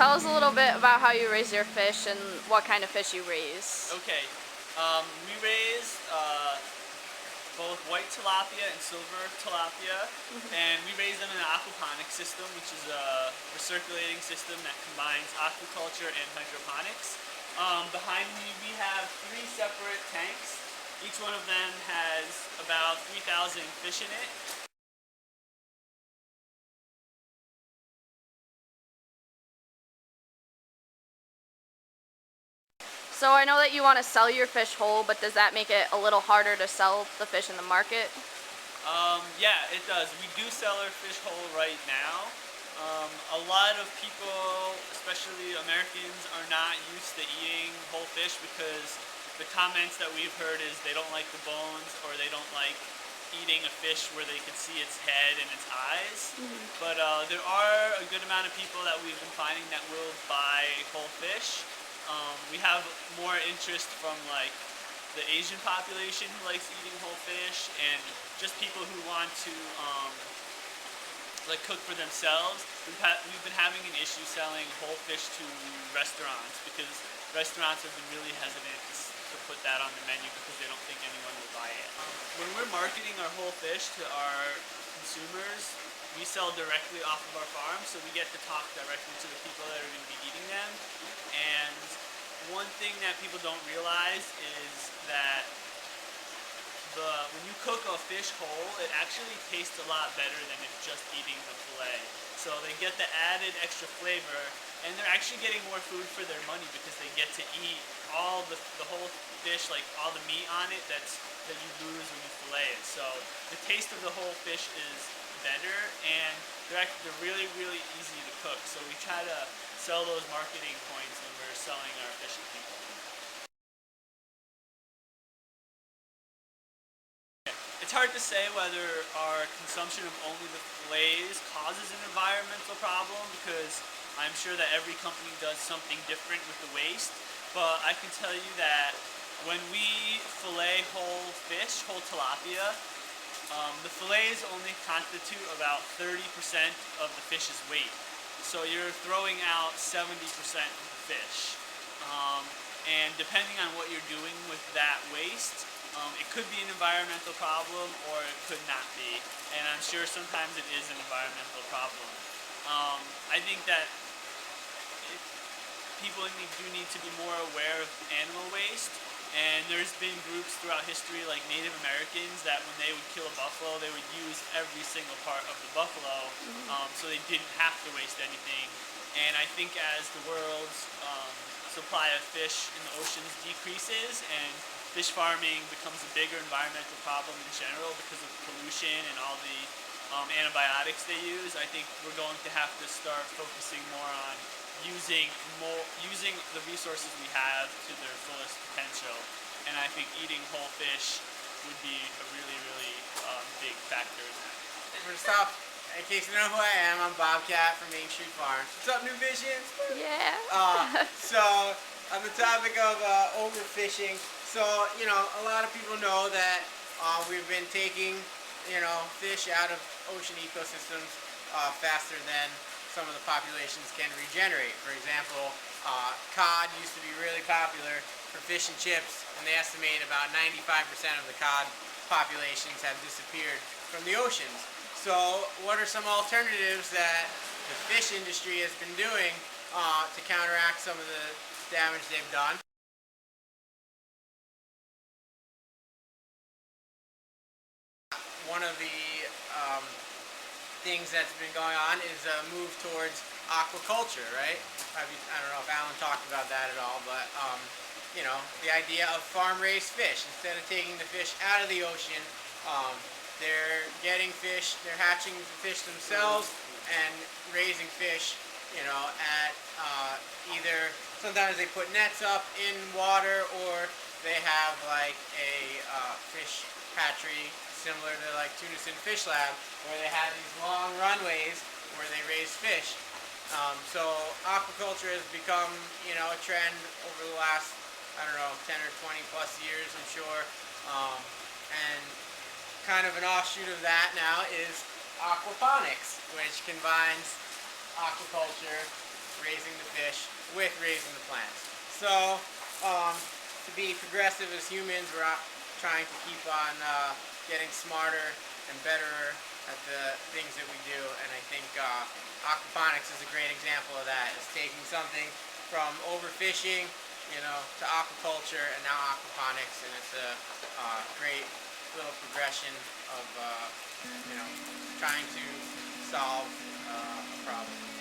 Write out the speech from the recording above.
tell us a little bit about how you raise your fish and what kind of fish you raise. Okay, we raise both white tilapia and silver tilapia, and we raise them in an aquaponic system, which is a recirculating system that combines aquaculture and hydroponics. Behind me we have 3 separate tanks. Each one of them has about 3,000 fish in it. So I know that you want to sell your fish whole, but does that make it a little harder to sell the fish in the market? Yeah, it does. We do sell our fish whole right now. A lot of people, especially Americans, are not used to eating whole fish because the comments that we've heard is they don't like the bones, or they don't like eating a fish where they can see its head and its eyes. But there are a good amount of people that we've been finding that will buy whole fish. We have more interest from like the Asian population who likes eating whole fish, and just people who want to like cook for themselves. We've been having an issue selling whole fish to restaurants because restaurants have been really hesitant to put that on the menu because they don't think anyone will buy it. When we're marketing our whole fish to our consumers, we sell directly off of our farm, so we get to talk directly to the people that are going to be eating them. And one thing that people don't realize is that when you cook a fish whole, it actually tastes a lot better than if just eating the fillet. So they get the added extra flavor, and they're actually getting more food for their money because they get to eat all the whole fish, like all the meat on it that you lose when you fillet it. So the taste of the whole fish is better, and they're really, really easy to cook. So we try to sell those marketing points when we're selling our fish to people. It's hard to say whether our consumption of only the fillets causes an environmental problem, because I'm sure that every company does something different with the waste. But I can tell you that when we fillet whole fish, whole tilapia, the fillets only constitute about 30% of the fish's weight. So you're throwing out 70% of the fish. And depending on what you're doing with that waste, it could be an environmental problem or it could not be. And I'm sure sometimes it is an environmental problem. I think that people do need to be more aware of animal waste. And there's been groups throughout history, like Native Americans, that when they would kill a buffalo, they would use every single part of the buffalo, so they didn't have to waste anything. And I think as the world's supply of fish in the oceans decreases and fish farming becomes a bigger environmental problem in general because of pollution and all the antibiotics they use, I think we're going to have to start focusing more on using the resources we have to their fullest potential. And I think eating whole fish would be a really, really big factor in that. First off, in case you know who I am, I'm Bobcat from Main Street Farms. What's up, New Visions? Yeah. So, on the topic of overfishing, so, you know, a lot of people know that we've been taking, you know, fish out of ocean ecosystems faster than some of the populations can regenerate. For example, cod used to be really popular for fish and chips, and they estimate about 95% of the cod populations have disappeared from the oceans. So what are some alternatives that the fish industry has been doing to counteract some of the damage they've done? One of the things that's been going on is a move towards aquaculture, right? I don't know if Alan talked about that at all, but you know, the idea of farm-raised fish. Instead of taking the fish out of the ocean, they're getting fish, they're hatching the fish themselves and raising fish, you know, at either, sometimes they put nets up in water, or they have like a fish hatchery similar to like Tunison Fish Lab, where they have these long runways where they raise fish. So aquaculture has become, you know, a trend over the last, I don't know, 10 or 20 plus years, I'm sure. And kind of an offshoot of that now is aquaponics, which combines aquaculture, raising raising the fish with raising the plants. So to be progressive as humans, we're trying to keep on getting smarter and better at the things that we do, and I think aquaponics is a great example of that. It's taking something from overfishing, to aquaculture, and now aquaponics, and it's a great little progression of trying to solve a problem.